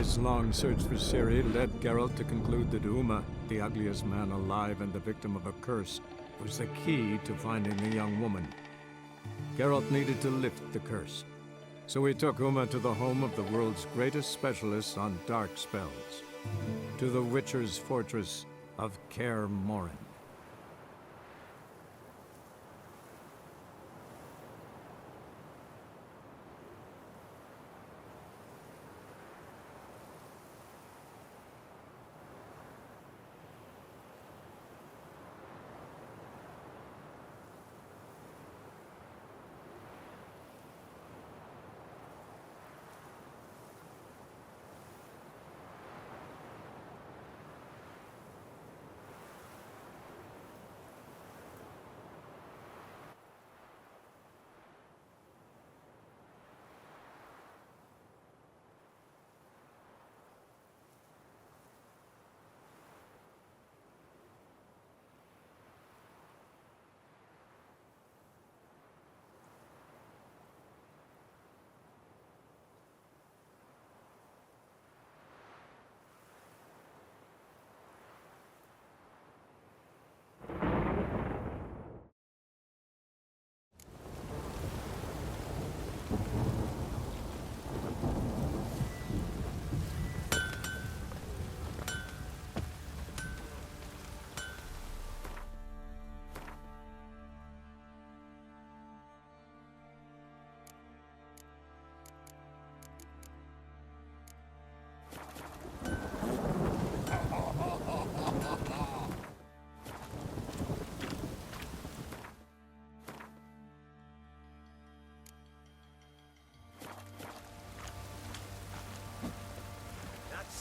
This long search for Ciri led Geralt to conclude that Uma, the ugliest man alive and the victim of a curse, was the key to finding the young woman. Geralt needed to lift the curse, so he took Uma to the home of the world's greatest specialist on dark spells, to the Witcher's fortress of Kaer Morhen.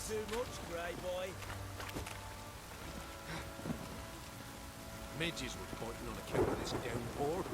Too much, Grey Boy. Midges were pointing on account of this downpour.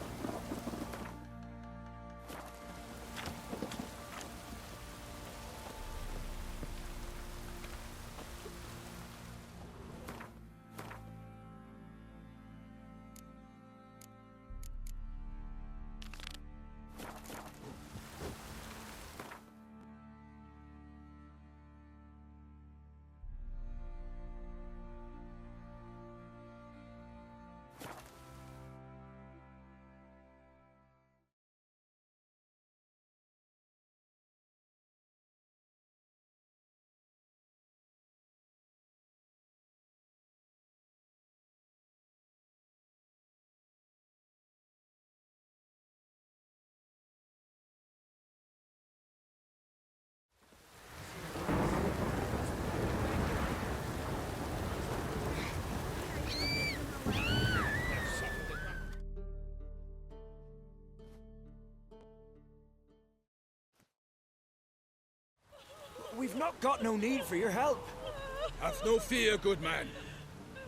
We've not got no need for your help. Have no fear, good man.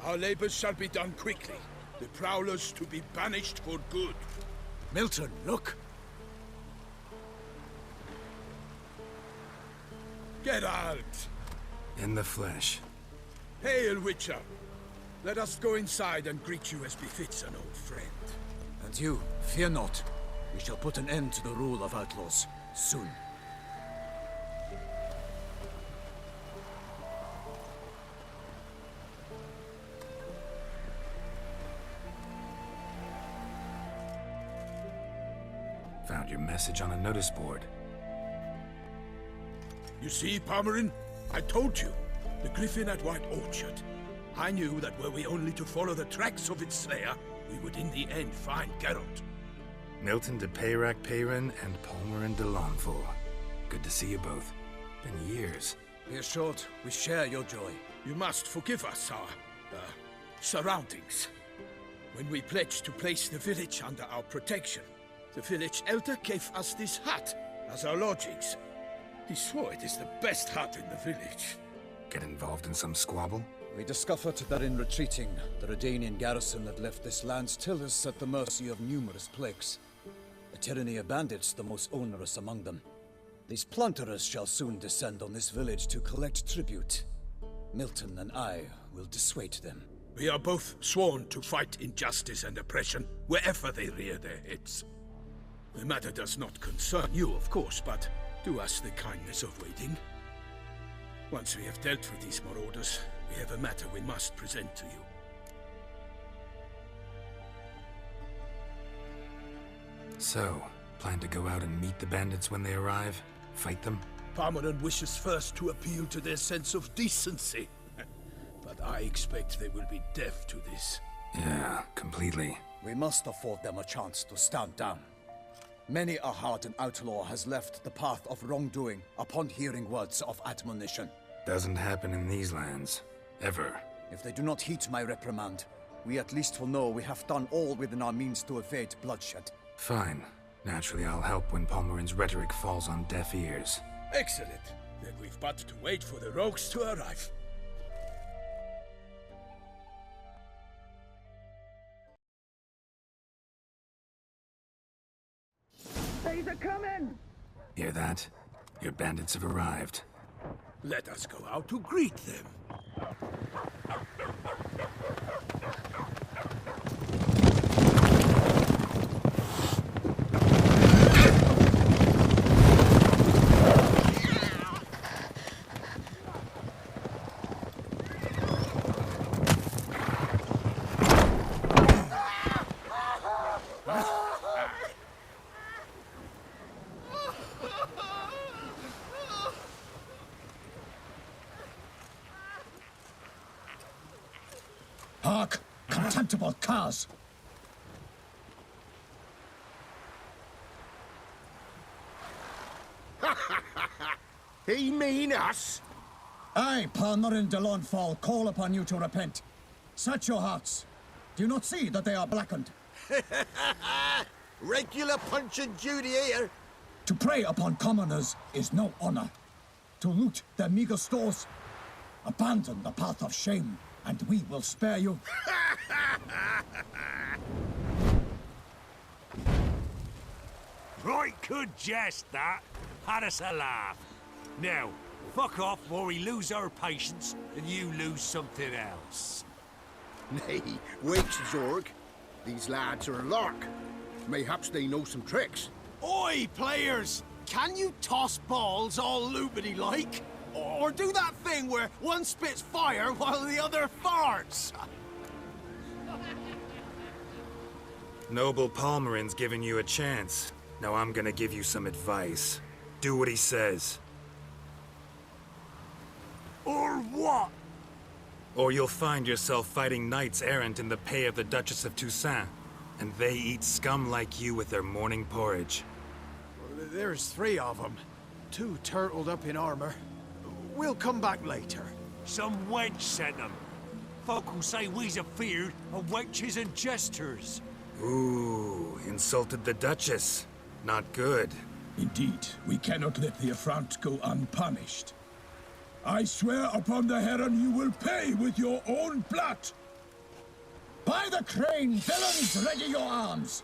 Our labors shall be done quickly. The prowlers to be banished for good. Milton, look. Geralt! In the flesh. Hail, Witcher! Let us go inside and greet you as befits an old friend. And you, fear not. We shall put an end to the rule of outlaws, soon. Found your message on a notice board. You see, Palmerin? I told you. The Griffin at White Orchard. I knew that were we only to follow the tracks of its slayer, we would in the end find Geralt. Milton de Peyrac Peyran and Palmerin de Lanfort. Good to see you both. Been years. Be assured, we share your joy. You must forgive us our, surroundings. When we pledged to place the village under our protection, the village elder gave us this hut as our lodgings. He swore it is the best hut in the village. Get involved in some squabble? We discovered that in retreating, the Redanian garrison had left this land's tillers at the mercy of numerous plagues. A tyranny of bandits the most onerous among them. These plunderers shall soon descend on this village to collect tribute. Milton and I will dissuade them. We are both sworn to fight injustice and oppression wherever they rear their heads. The matter does not concern you, of course, but do us the kindness of waiting. Once we have dealt with these marauders, we have a matter we must present to you. So, plan to go out and meet the bandits when they arrive? Fight them? Palmerin wishes first to appeal to their sense of decency. But I expect they will be deaf to this. Yeah, completely. We must afford them a chance to stand down. Many a hardened outlaw has left the path of wrongdoing upon hearing words of admonition. Doesn't happen in these lands. Ever. If they do not heed my reprimand, we at least will know we have done all within our means to evade bloodshed. Fine. Naturally, I'll help when Palmerin's rhetoric falls on deaf ears. Excellent. Then we've but to wait for the rogues to arrive. Hear that? Your bandits have arrived. Let us go out to greet them. Hark! Contemptible curs! He mean us? I, Palmerin de Launfal, call upon you to repent. Set your hearts. Do you not see that they are blackened? Regular Punch and Judy here. To prey upon commoners is no honor. To loot their meager stores, abandon the path of shame, and we will spare you. Right good jest, that. Had us a laugh. Now, fuck off or we lose our patience and you lose something else. Nay, wait, Zorg. These lads are a lark. Mayhaps they know some tricks. Oi, players! Can you toss balls all loopity-like? Or do that thing where one spits fire while the other farts? Noble Palmerin's giving you a chance. Now I'm gonna give you some advice. Do what he says. Or what? Or you'll find yourself fighting knights errant in the pay of the Duchess of Toussaint. And they eat scum like you with their morning porridge. There's 3 of them. 2 turtled up in armor. We'll come back later. Some wench sent them. Folk will say we's afeard of wenches and jesters. Ooh, insulted the Duchess. Not good. Indeed, we cannot let the affront go unpunished. I swear upon the Heron you will pay with your own blood! By the crane, villains, ready your arms!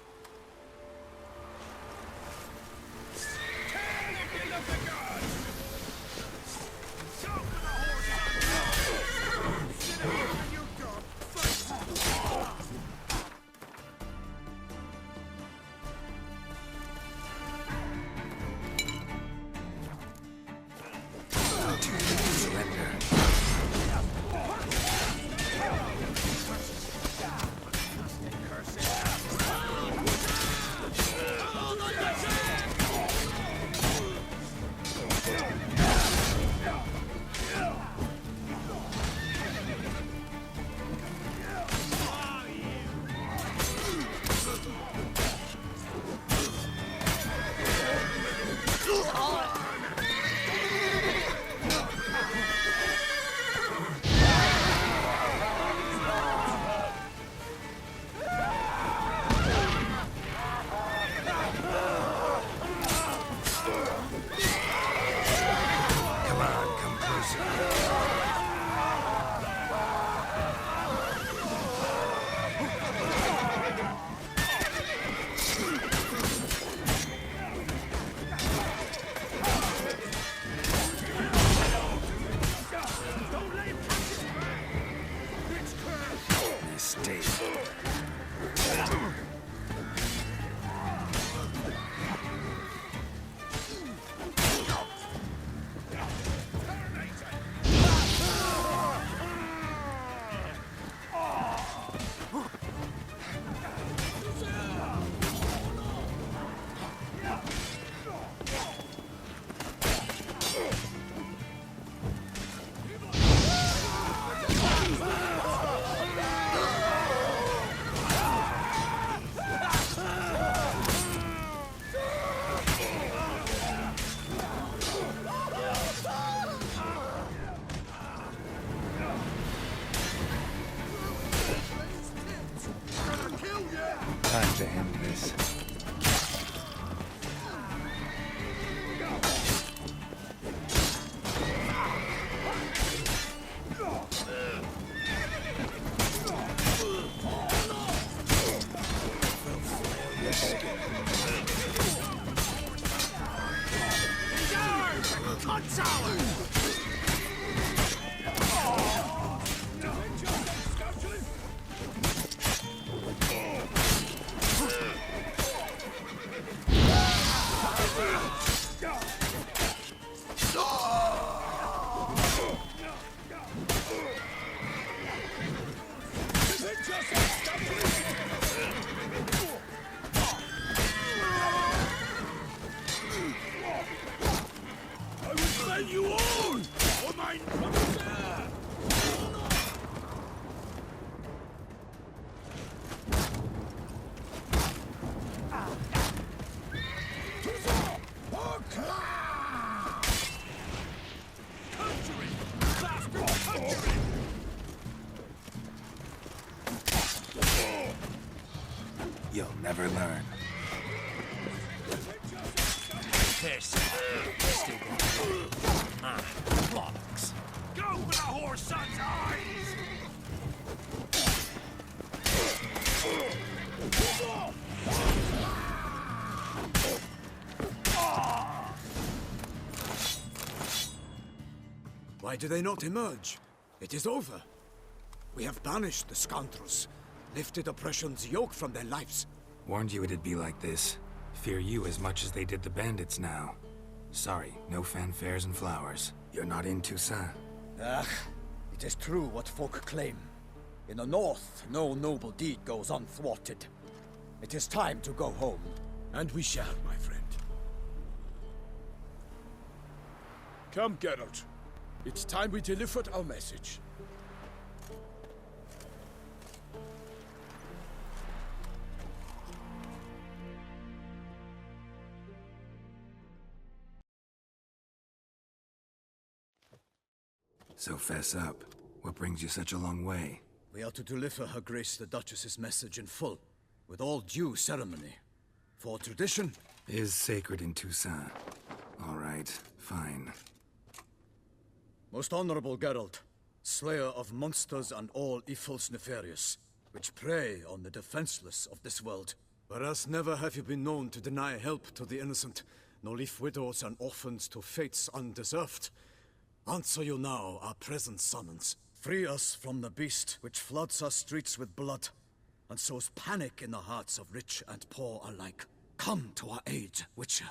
Time to end this. You'll never learn. Bollocks. Go for the whore's son's eyes! Why do they not emerge? It is over. We have banished the scoundrels, lifted oppression's yoke from their lives. Warned you it'd be like this. Fear you as much as they did the bandits now. Sorry, no fanfares and flowers. You're not in Toussaint. Ah, it is true what folk claim. In the north, no noble deed goes unthwarted. It is time to go home. And we shall, my friend. Come, Geralt. It's time we delivered our message. So fess up. What brings you such a long way? We are to deliver Her Grace the Duchess's message in full, with all due ceremony. For tradition Is sacred in Toussaint. All right, fine. Most honorable Geralt, slayer of monsters and all evils nefarious, which prey on the defenseless of this world. Whereas never have you been known to deny help to the innocent, nor leave widows and orphans to fates undeserved. Answer you now our present summons. Free us from the beast which floods our streets with blood, and sows panic in the hearts of rich and poor alike. Come to our aid, Witcher.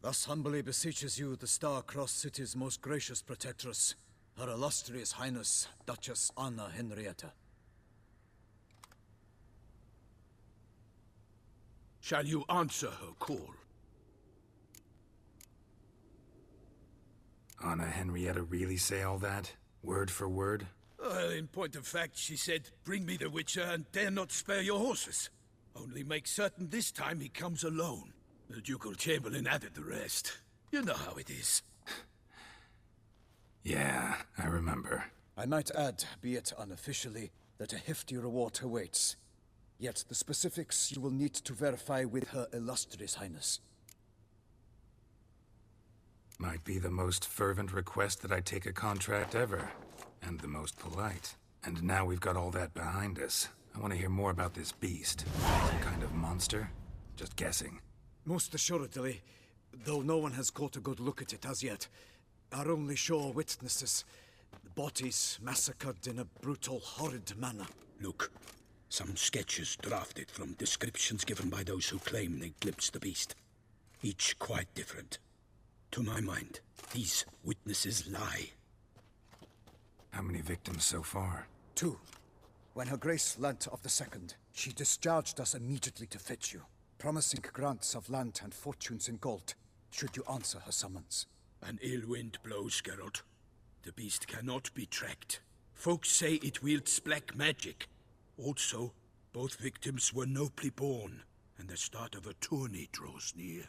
Thus humbly beseeches you the Star-Crossed City's most gracious protectress, Her Illustrious Highness, Duchess Anna Henrietta. Shall you answer her call? Anna Henrietta really say all that? Word for word? Well, in point of fact, she said, bring me the Witcher and dare not spare your horses. Only make certain this time he comes alone. The Ducal Chamberlain added the rest. You know how it is. Yeah, I remember. I might add, be it unofficially, that a hefty reward awaits. Yet the specifics you will need to verify with Her Illustrious Highness. Might be the most fervent request that I take a contract ever. And the most polite. And now we've got all that behind us. I want to hear more about this beast. Some kind of monster? Just guessing. Most assuredly, though no one has caught a good look at it as yet. Our only sure witnesses. Bodies massacred in a brutal, horrid manner. Look, some sketches drafted from descriptions given by those who claim they glimpsed the beast. Each quite different. To my mind, these witnesses lie. How many victims so far? 2. When Her Grace learnt of the second, she discharged us immediately to fetch you, promising grants of land and fortunes in gold, should you answer her summons. An ill wind blows, Geralt. The beast cannot be tracked. Folks say it wields black magic. Also, both victims were nobly born, and the start of a tourney draws near.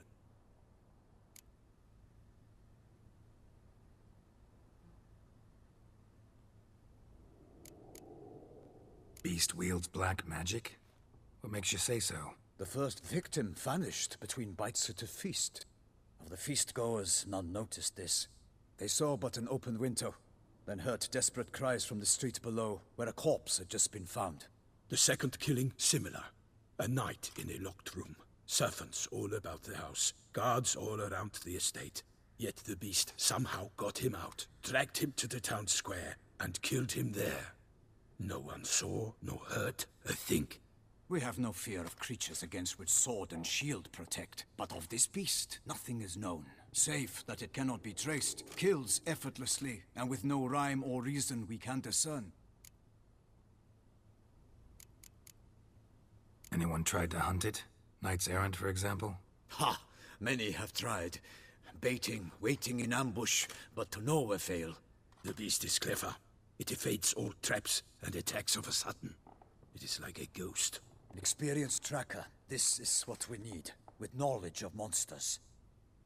Beast wields black magic? What makes you say so? The first victim vanished between bites at a feast. Of the feast-goers, none noticed this. They saw but an open window, then heard desperate cries from the street below, where a corpse had just been found. The second killing, similar. A night in a locked room. Servants all about the house. Guards all around the estate. Yet the beast somehow got him out, dragged him to the town square, and killed him there. No one saw, nor heard a thing. We have no fear of creatures against which sword and shield protect. But of this beast, nothing is known. Save that it cannot be traced, kills effortlessly, and with no rhyme or reason we can discern. Anyone tried to hunt it? Knights errant, for example? Ha! Many have tried. Baiting, waiting in ambush, but to no avail. The beast is clever. It evades all traps and attacks of a sudden. It is like a ghost. An experienced tracker. This is what we need, with knowledge of monsters.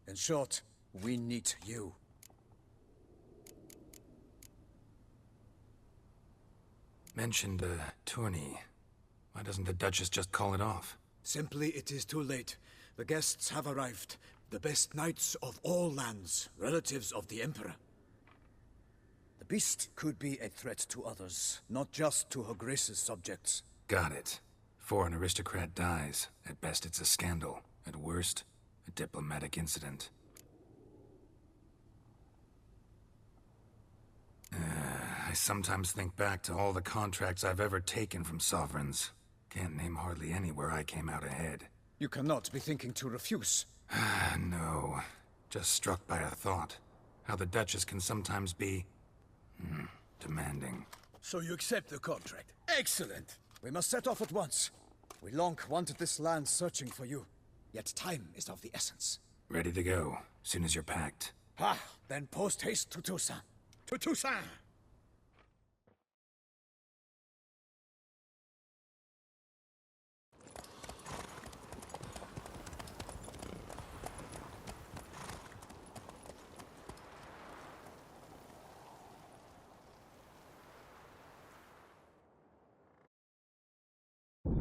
In short, we need you. Mentioned a tourney. Why doesn't the Duchess just call it off? Simply, it is too late. The guests have arrived. The best knights of all lands, relatives of the Emperor. The beast could be a threat to others, not just to Her Grace's subjects. Got it. Before an aristocrat dies, at best it's a scandal. At worst, a diplomatic incident. I sometimes think back to all the contracts I've ever taken from sovereigns. Can't name hardly any where I came out ahead. You cannot be thinking to refuse. No. Just struck by a thought. How the Duchess can sometimes be... demanding. So you accept the contract. Excellent! We must set off at once. We long wanted this land searching for you. Yet time is of the essence. Ready to go, soon as you're packed. Then post-haste to Toussaint. To Toussaint!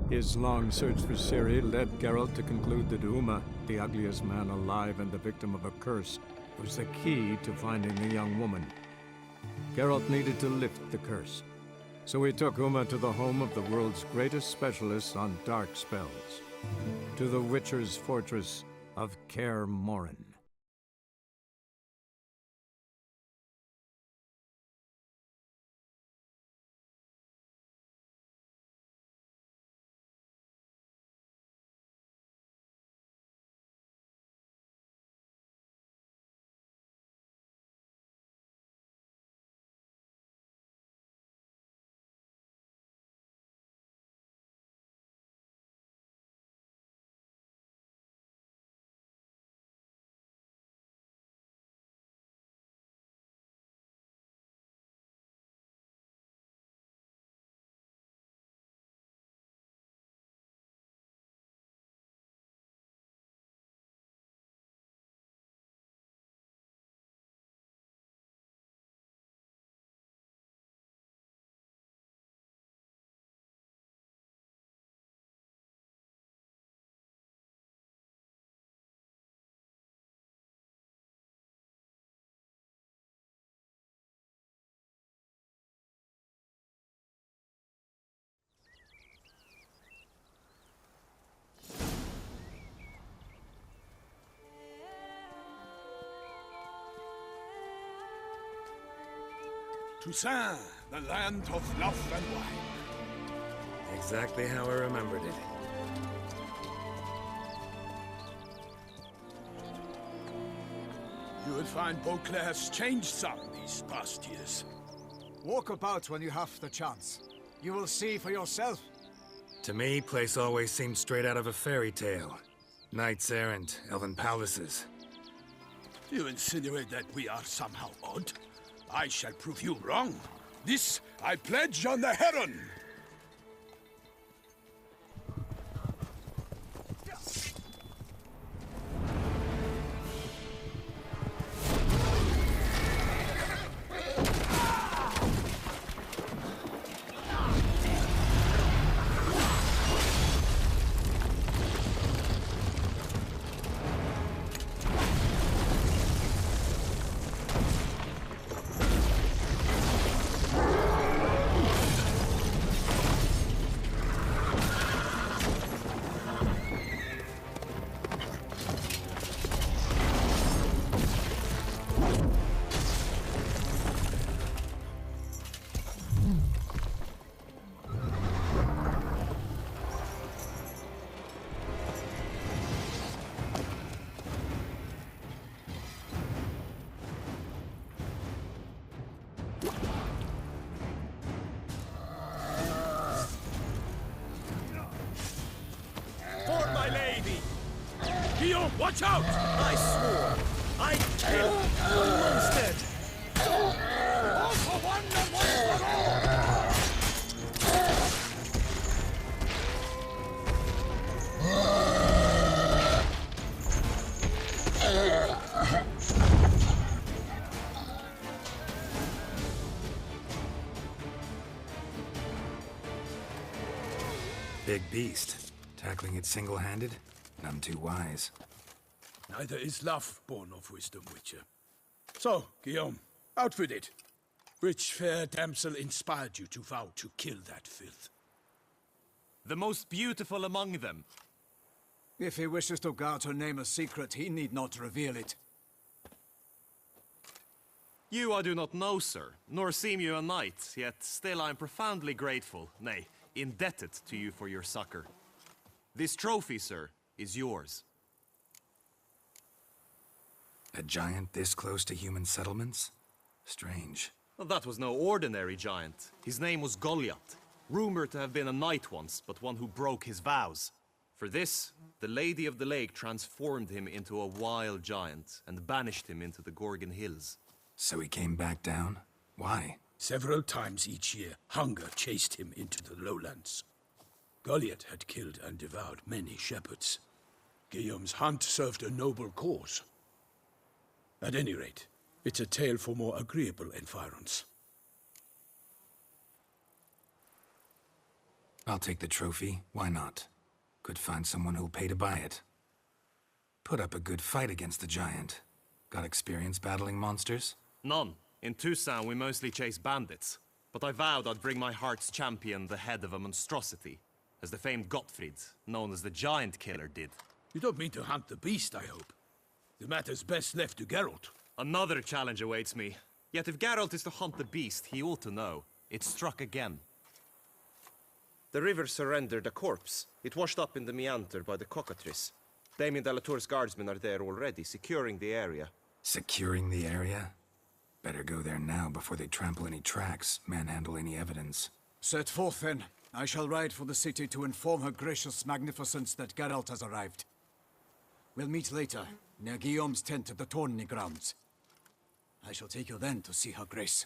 His long search for Ciri led Geralt to conclude that Uma, the ugliest man alive and the victim of a curse, was the key to finding the young woman. Geralt needed to lift the curse, so he took Uma to the home of the world's greatest specialist on dark spells, to the Witcher's fortress of Kaer Morhen. Toussaint, the land of love and wine. Exactly how I remembered it. You will find Beauclair's changed some these past years. Walk about when you have the chance. You will see for yourself. To me, place always seemed straight out of a fairy tale. Knights errant, elven palaces. You insinuate that we are somehow odd? I shall prove you wrong. This I pledge on the Heron! Guillaume, watch out! I swore I'd kill Lundstead! All for one and one for all! Big beast. Tackling it single-handed? None too wise. Neither is love born of wisdom, Witcher. So, Guillaume, out with it. Which fair damsel inspired you to vow to kill that filth? The most beautiful among them. If he wishes to guard her name a secret, he need not reveal it. You I do not know, sir, nor seem you a knight, yet still I am profoundly grateful, nay, indebted to you for your succor. This trophy, sir, is yours. A giant this close to human settlements? Strange. Well, that was no ordinary giant. His name was Goliath, rumored to have been a knight once, but one who broke his vows. For this, the Lady of the Lake transformed him into a wild giant and banished him into the Gorgon Hills. So he came back down? Why? Several times each year, hunger chased him into the lowlands. Goliath had killed and devoured many shepherds. Guillaume's hunt served a noble cause. At any rate, it's a tale for more agreeable environs. I'll take the trophy. Why not? Could find someone who'll pay to buy it. Put up a good fight against the giant. Got experience battling monsters? None. In Toussaint, we mostly chase bandits. But I vowed I'd bring my heart's champion the head of a monstrosity, as the famed Gottfried, known as the Giant Killer, did. You don't mean to hunt the beast, I hope. The matter's best left to Geralt. Another challenge awaits me. Yet if Geralt is to hunt the beast, he ought to know. It struck again. The river surrendered a corpse. It washed up in the meander by the cockatrice. Damien de la Tour's guardsmen are there already, securing the area. Securing the area? Better go there now before they trample any tracks, manhandle any evidence. Set forth, then. I shall ride for the city to inform her gracious magnificence that Geralt has arrived. We'll meet later, near Guillaume's tent at the Tourney grounds. I shall take you then to see her grace.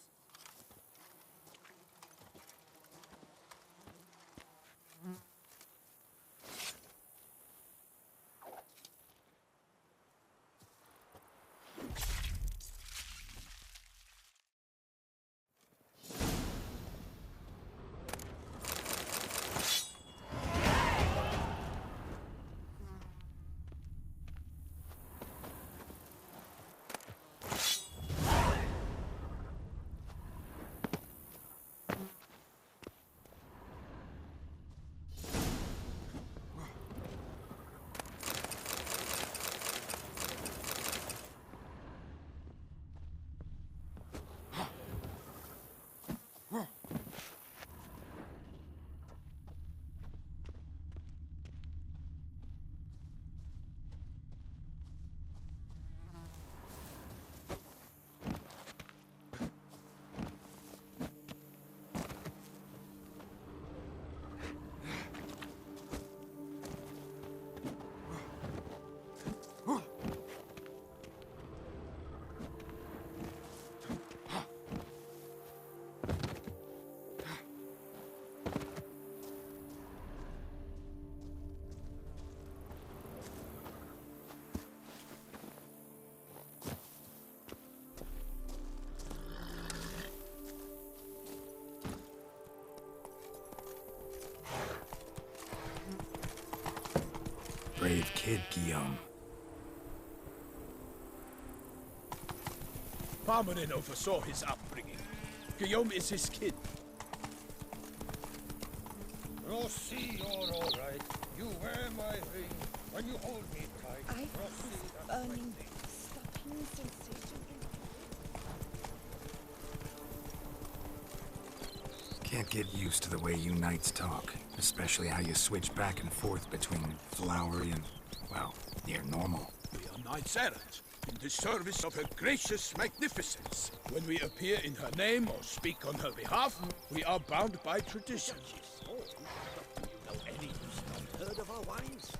Brave kid, Guillaume. Parmanin oversaw his upbringing. Guillaume is his kid. Rossi, you're all right. You wear my ring when you hold me tight. I Rossi, was burning, stopping sensation. Can't get used to the way you knights talk, especially how you switch back and forth between flowery and, well, near normal. We are knights errant, in the service of her gracious magnificence. When we appear in her name or speak on her behalf, we are bound by tradition. Do you know any who's not heard of our wines?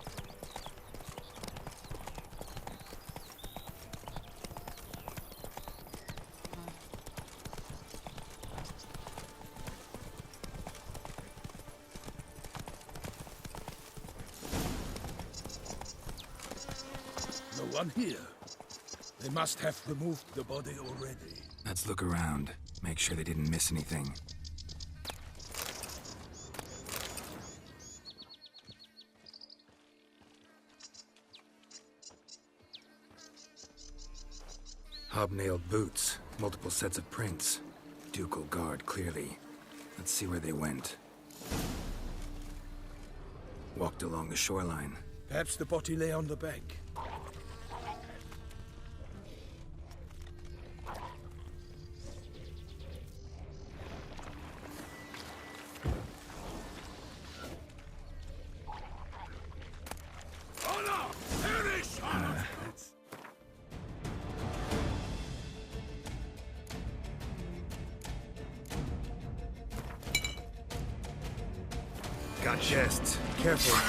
one here. They must have removed the body already. Let's look around. Make sure they didn't miss anything. Hobnailed boots, multiple sets of prints. Ducal guard, clearly. Let's see where they went. Walked along the shoreline. Perhaps the body lay on the bank. Got chests. Careful.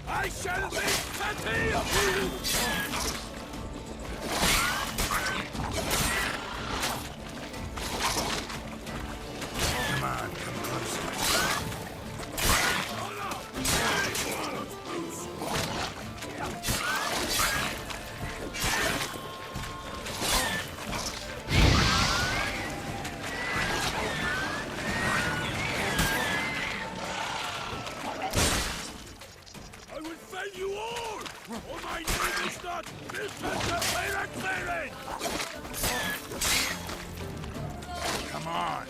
I shall make plenty of you! Come on, come closer. I will fell you all! Or my name is not Milton Clearing! Come on.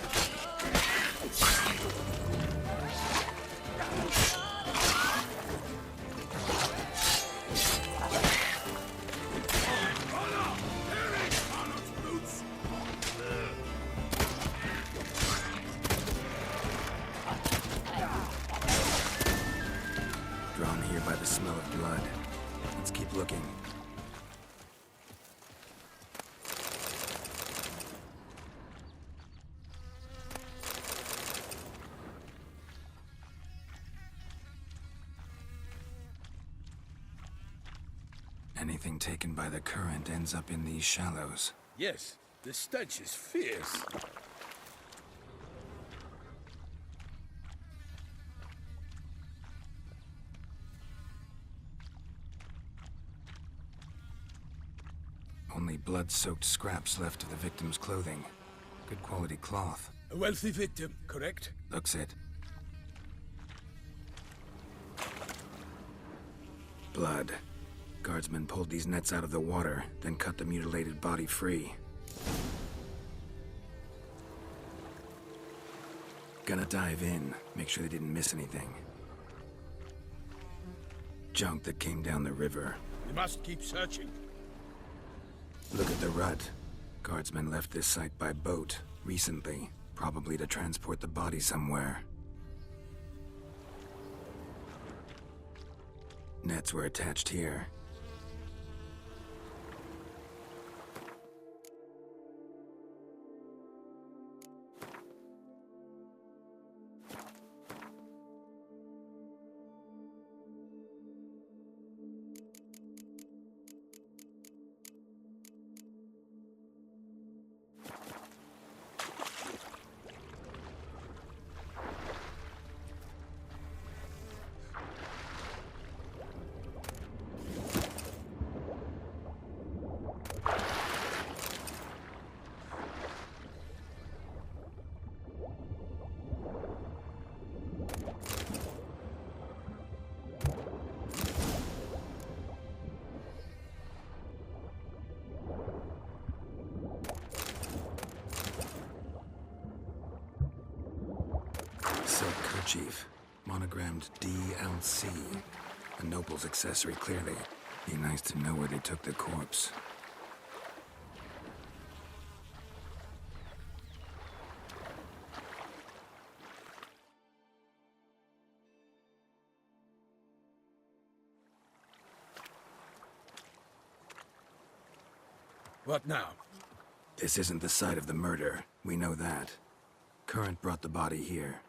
Drawn here by the smell of blood. Let's keep looking. Anything taken by the current ends up in these shallows. Yes, the stench is fierce. Only blood-soaked scraps left of the victim's clothing. Good quality cloth. A wealthy victim, correct? Looks it. Blood. Guardsmen pulled these nets out of the water, then cut the mutilated body free. Gonna dive in, make sure they didn't miss anything. Junk that came down the river. We must keep searching. Look at the rut. Guardsmen left this site by boat recently, probably to transport the body somewhere. Nets were attached here. handkerchief, monogrammed DLC. A noble's accessory, clearly. Be nice to know where they took the corpse. What now? This isn't the site of the murder. We know that. Current brought the body here.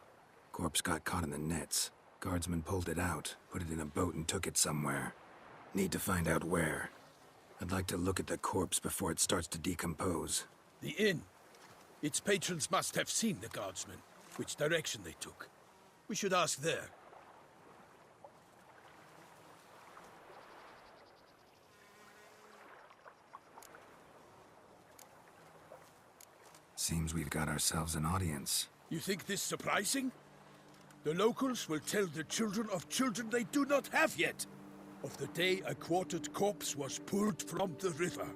Corpse got caught in the nets. Guardsmen pulled it out, put it in a boat and took it somewhere. Need to find out where. I'd like to look at the corpse before it starts to decompose. The inn. Its patrons must have seen the guardsmen, which direction they took. We should ask there. Seems we've got ourselves an audience. You think this surprising? The locals will tell the children of children they do not have yet, of the day a quartered corpse was pulled from the river.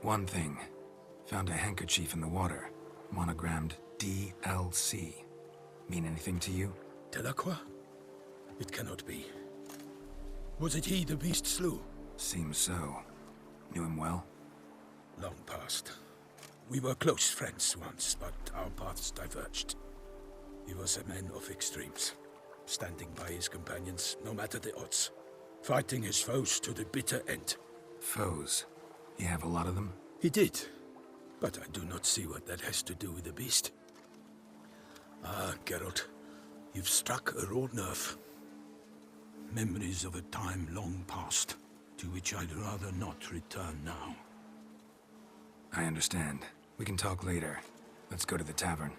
One thing. Found a handkerchief in the water. Monogrammed DLC. Mean anything to you? Delacroix? It cannot be. Was it he the beast slew? Seems so. Knew him well? Long past. We were close friends once, but our paths diverged. He was a man of extremes, standing by his companions no matter the odds, fighting his foes to the bitter end. Foes? You have a lot of them? He did, but I do not see what that has to do with the beast. Ah, Geralt, you've struck a raw nerve. Memories of a time long past, to which I'd rather not return now. I understand. We can talk later. Let's go to the tavern.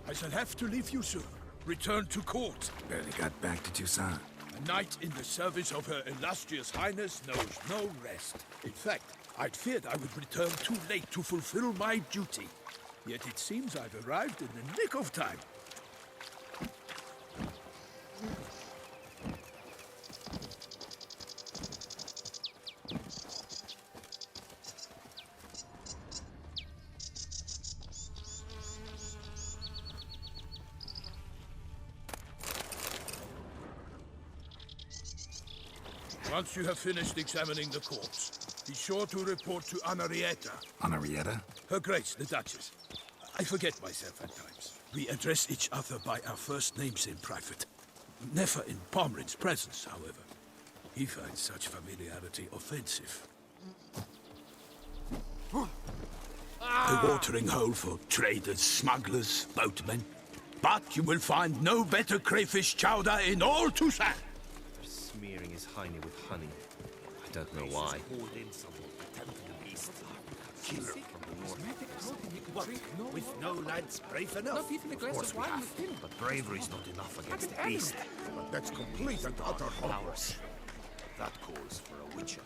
I shall have to leave you, sir. Return to court. Barely got back to Toussaint. A knight in the service of Her Illustrious Highness knows no rest. In fact, I'd feared I would return too late to fulfill my duty. Yet it seems I've arrived in the nick of time. Once you have finished examining the corpse, be sure to report to Anarietta. Anarietta? Her Grace, the Duchess. I forget myself at times. We address each other by our first names in private. Never in Pomrin's presence, however. He finds such familiarity offensive. A watering hole for traders, smugglers, boatmen. But you will find no better crayfish chowder in all Toussaint. Smearing his hiney with honey. I don't know why. What? With no lads brave enough? Not even a glass of wine with him. But bravery's not enough against the beast. But that's complete and utter Powers. That calls for a witcher.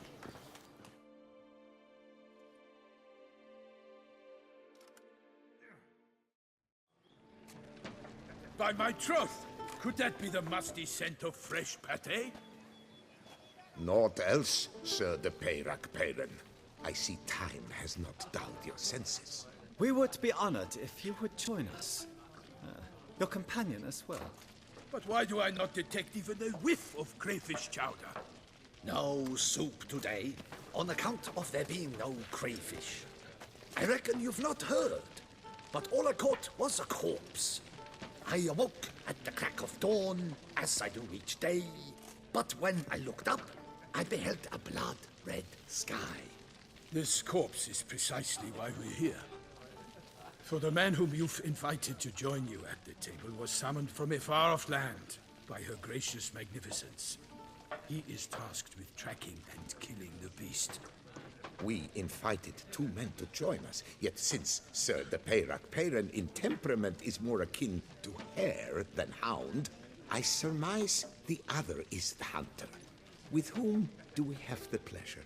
By my troth, could that be the musty scent of fresh pâté? Naught else, Sir de Peyrac Peyran. I see time has not dulled your senses. We would be honored if you would join us. Your companion as well. But why do I not detect even a whiff of crayfish chowder? No soup today, on account of there being no crayfish. I reckon you've not heard, but all I caught was a corpse. I awoke at the crack of dawn, as I do each day, but when I looked up, I beheld a blood-red sky. This corpse is precisely why we're here. For the man whom you've invited to join you at the table was summoned from a far-off land by her gracious magnificence. He is tasked with tracking and killing the beast. We invited two men to join us, yet since Sir de Peyrac Peyran in temperament is more akin to hare than hound, I surmise the other is the hunter. With whom do we have the pleasure?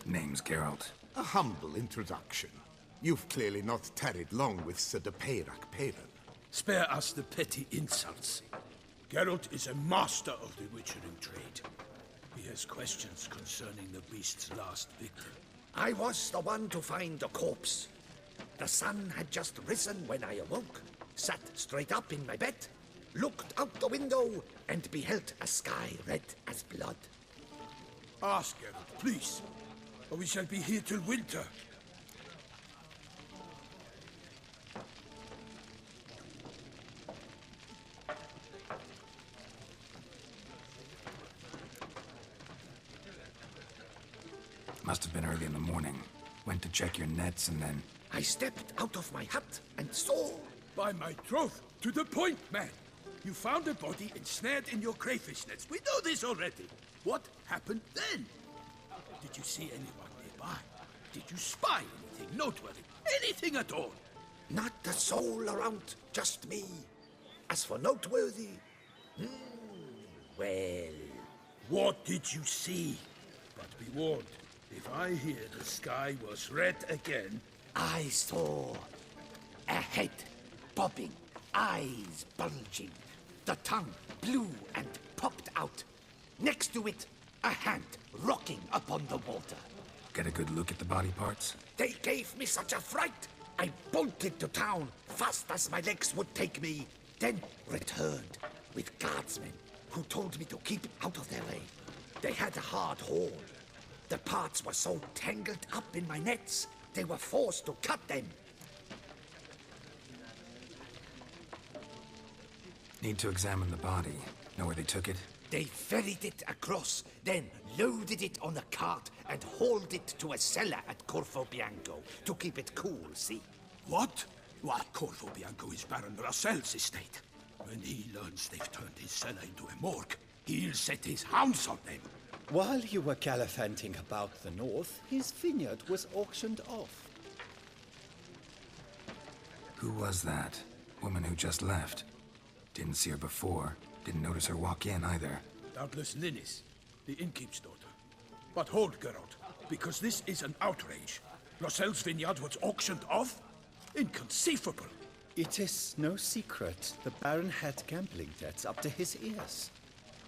Name's Geralt. A humble introduction. You've clearly not tarried long with Sir de Peyrac Peyran. Spare us the petty insults. Geralt is a master of the witchering trade. He has questions concerning the beast's last victim. I was the one to find the corpse. The sun had just risen when I awoke, sat straight up in my bed, looked out the window, and beheld a sky red as blood. Ask, Geralt, please, or we shall be here till winter. Must have been early in the morning. Went to check your nets and then... I stepped out of my hut and saw... By my troth, to the point, man. You found a body ensnared in your crayfish nets. We know this already. What happened then? Did you see anyone nearby? Did you spy anything noteworthy? Anything at all? Not a soul around, just me. As for noteworthy... well... What did you see? But be warned, if I hear the sky was red again... I saw a head bobbing, eyes bulging, the tongue blue and popped out. Next to it, a hand rocking upon the water. Get a good look at the body parts? They gave me such a fright. I bolted to town fast as my legs would take me, then returned with guardsmen who told me to keep out of their way. They had a hard haul. The parts were so tangled up in my nets, they were forced to cut them. Need to examine the body. Know where they took it? They ferried it across, then loaded it on a cart and hauled it to a cellar at Corvo Bianco to keep it cool, see? What? Why, Corvo Bianco is Baron Russell's estate. When he learns they've turned his cellar into a morgue, he'll set his hounds on them. While you were gallivanting about the north, his vineyard was auctioned off. Who was that? Woman who just left. Didn't see her before. Didn't notice her walk in either. Doubtless Ninnis, the innkeep's daughter. But hold, Geralt, because this is an outrage. Russell's vineyard was auctioned off? Inconceivable. It is no secret the Baron had gambling debts up to his ears.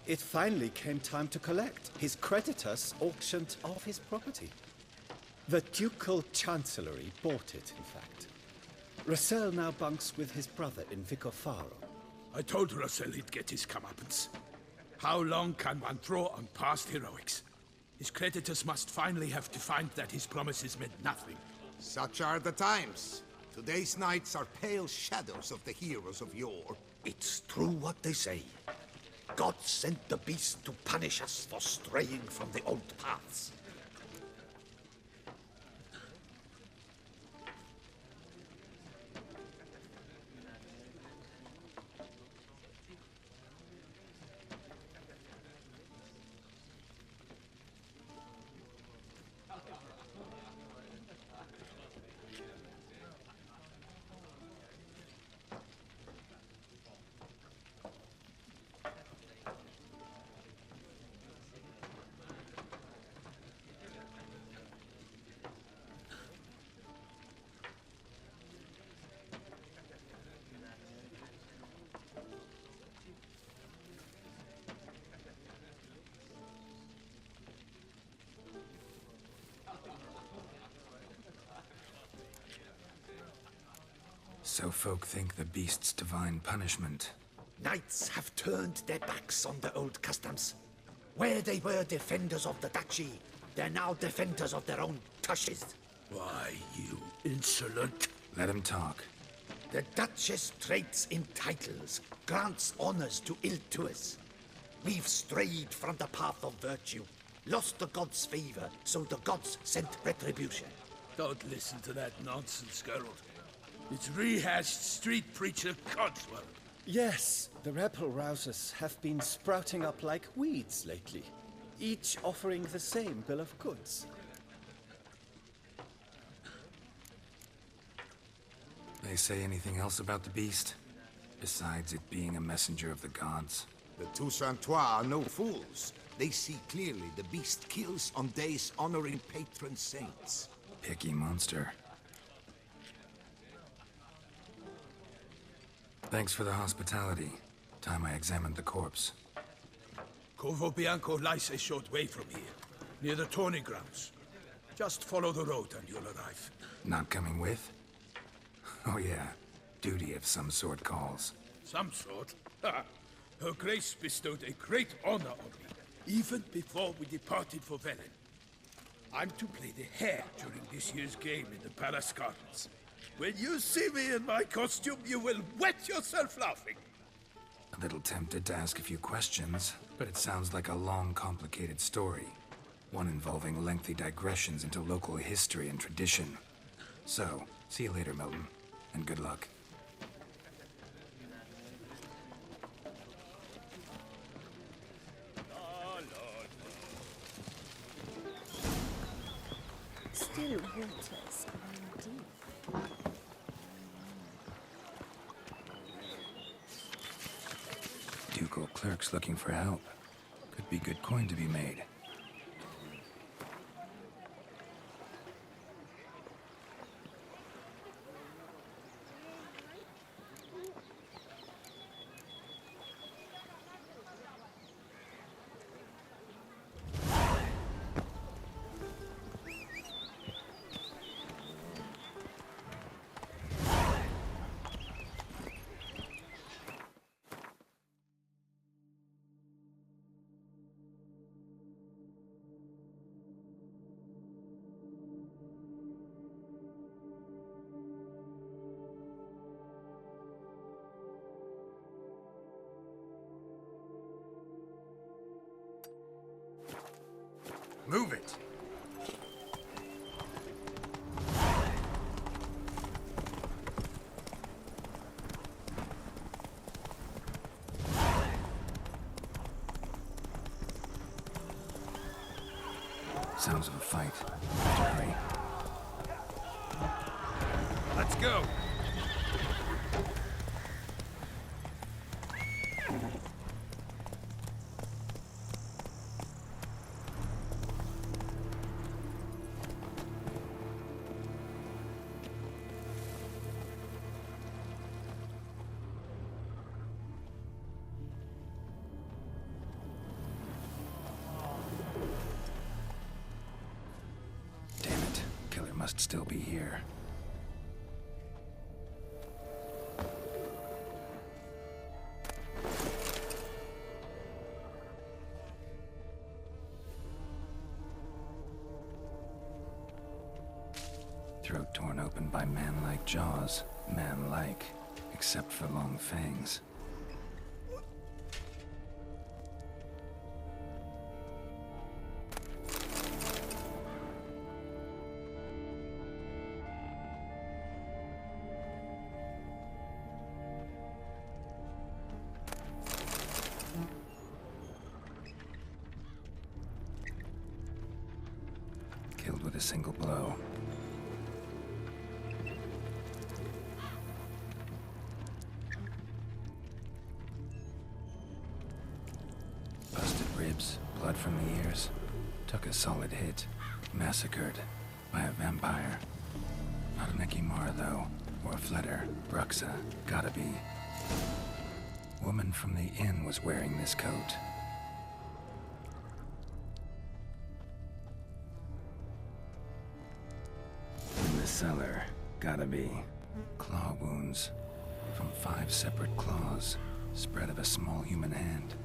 It finally came time to collect. His creditors auctioned off his property. The Ducal Chancellery bought it, in fact. Russell now bunks with his brother in Vicofaro. I told Russell he'd get his comeuppance. How long can one throw on past heroics? His creditors must finally have to find that his promises meant nothing. Such are the times. Today's knights are pale shadows of the heroes of yore. It's true what they say. God sent the beast to punish us for straying from the old paths. So folk think the beast's divine punishment. Knights have turned their backs on the old customs. Where they were defenders of the duchy, they're now defenders of their own tushes. Why, you insolent... Let him talk. The Duchess trades in titles, grants honors to ill-doers. We've strayed from the path of virtue, lost the gods' favor, so the gods sent retribution. Don't listen to that nonsense, Geralt. It's rehashed street preacher Codswell. Yes, the rebel rousers have been sprouting up like weeds lately, each offering the same bill of goods. They say anything else about the beast? Besides it being a messenger of the gods? The Toussaintois are no fools. They see clearly the beast kills on days honoring patron saints. Picky monster. Thanks for the hospitality. Time I examined the corpse. Corvo Bianco lies a short way from here, near the tourney grounds. Just follow the road and you'll arrive. Not coming with? Oh yeah, duty of some sort calls. Some sort? Ha! Her Grace bestowed a great honor on me, even before we departed for Velen. I'm to play the hare during this year's game in the Palace Gardens. When you see me in my costume, you will wet yourself laughing. A little tempted to ask a few questions, but it sounds like a long, complicated story. One involving lengthy digressions into local history and tradition. So, see you later, Milton, and good luck. Still waters run deep. Ducal clerks looking for help. Could be good coin to be made. Move it! Sounds of a fight. Hurry. Let's go! Must still be here. Throat torn open by man-like jaws. Man-like, except for long fangs. Killed with a single blow. Busted ribs, blood from the ears. Took a solid hit. Massacred by a vampire. Not an Ekimara, though. Or a Fletter. Bruxa. Gotta be. Woman from the inn was wearing this coat. In the cellar. Gotta be. Claw wounds. From 5 separate claws. Spread of a small human hand.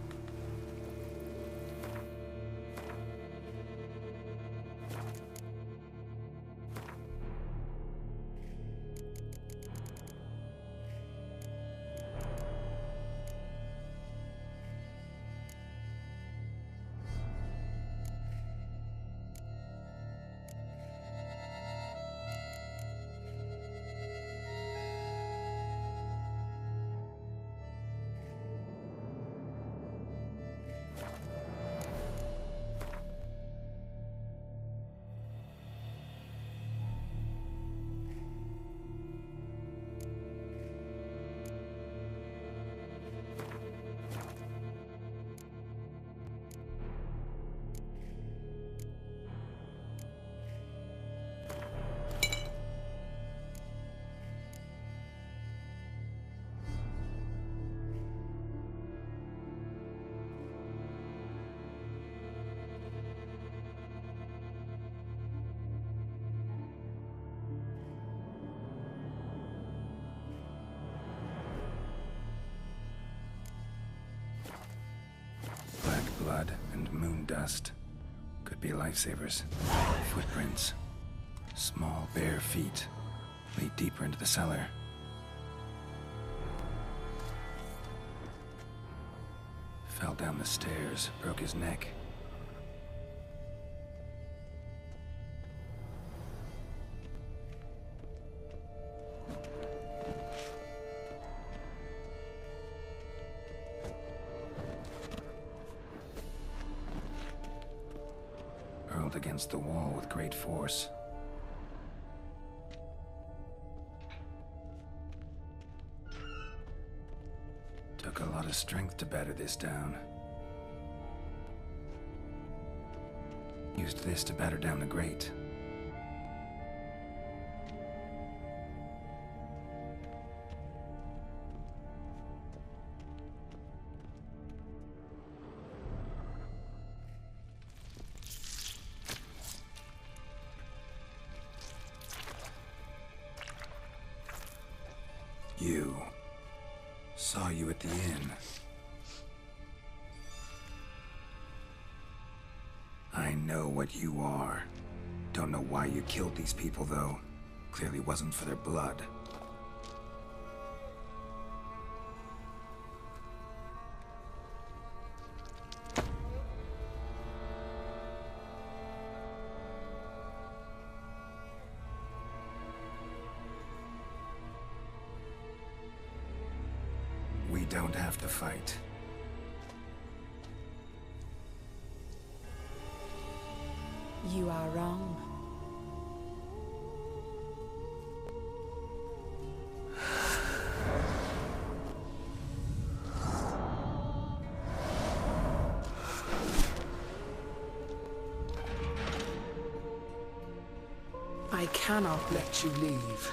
moon dust. Could be lifesavers. Footprints. Small, bare feet. Lead deeper into the cellar. Fell down the stairs, broke his neck. Hurled against the wall with great force. Took a lot of strength to batter this down. Used this to batter down the grate. You. Saw you at the inn. I know what you are. Don't know why you killed these people, though. Clearly wasn't for their blood. We don't have to fight. You are wrong. I cannot let you leave.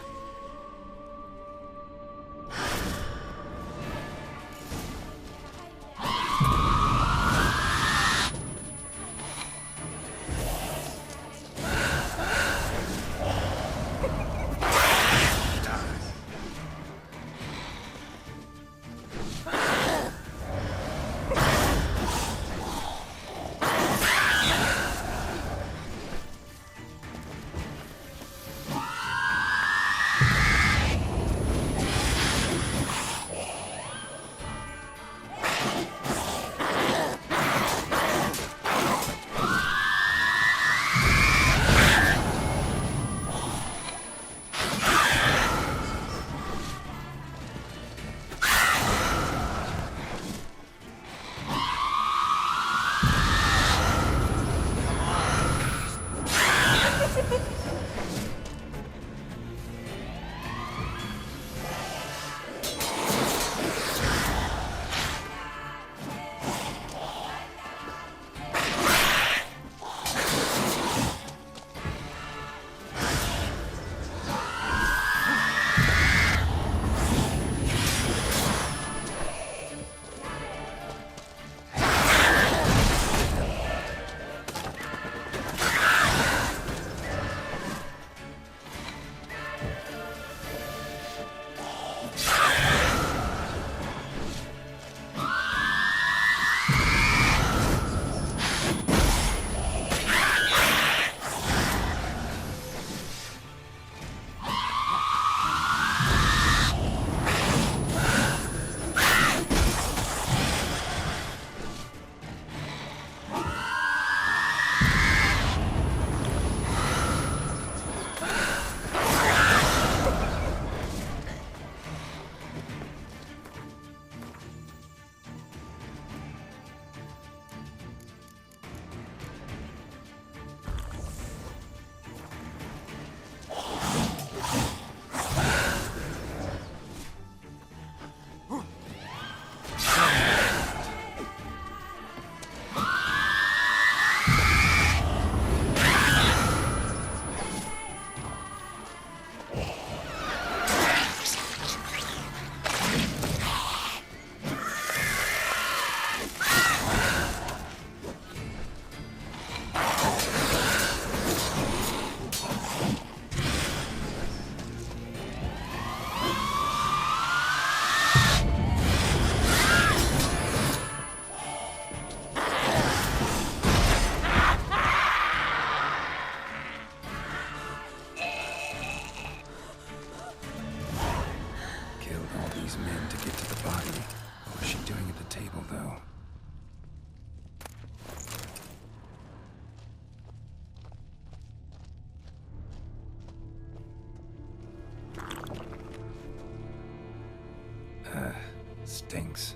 stinks.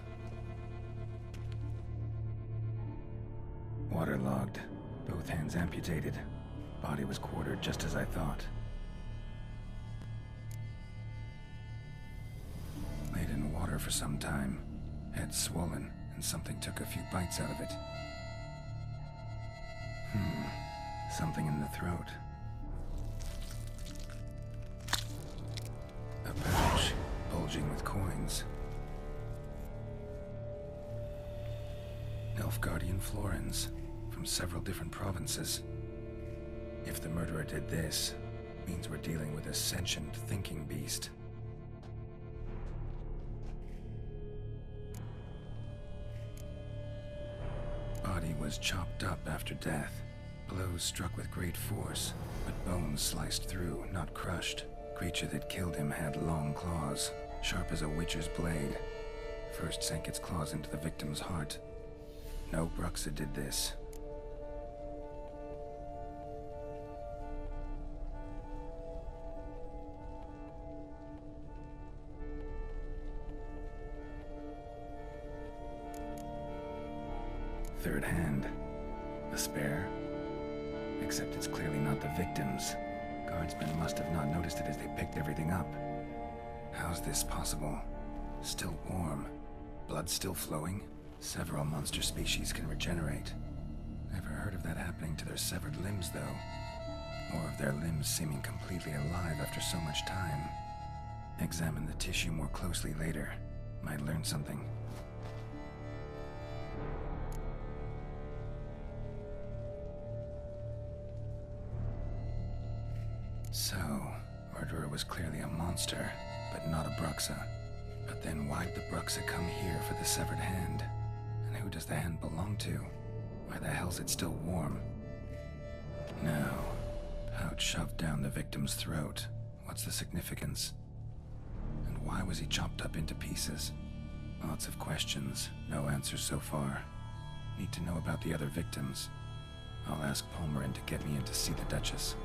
Waterlogged. Both hands amputated. Body was quartered just as I thought. Laid in water for some time. Head swollen, and something took a few bites out of it. Something in the throat. A pouch, bulging with coins. Nilfgaardian florins, from several different provinces. If the murderer did this, means we're dealing with a sentient, thinking beast. Body was chopped up after death. Blows struck with great force, but bones sliced through, not crushed. Creature that killed him had long claws, sharp as a witcher's blade. First sank its claws into the victim's heart. No Bruxa did this. Third hand. A spare? Except it's clearly not the victim's. Guardsmen must have not noticed it as they picked everything up. How's this possible? Still warm. Blood still flowing? Several monster species can regenerate. Never heard of that happening to their severed limbs, though. Or of their limbs seeming completely alive after so much time. Examine the tissue more closely later. Might learn something. So, murderer was clearly a monster, but not a Bruxa. But then why'd the Bruxa come here for the severed hand? And who does the hand belong to? Why the hell's it still warm? No. Pouch shoved down the victim's throat. What's the significance? And why was he chopped up into pieces? Lots of questions, no answers so far. Need to know about the other victims. I'll ask Palmerin to get me in to see the Duchess.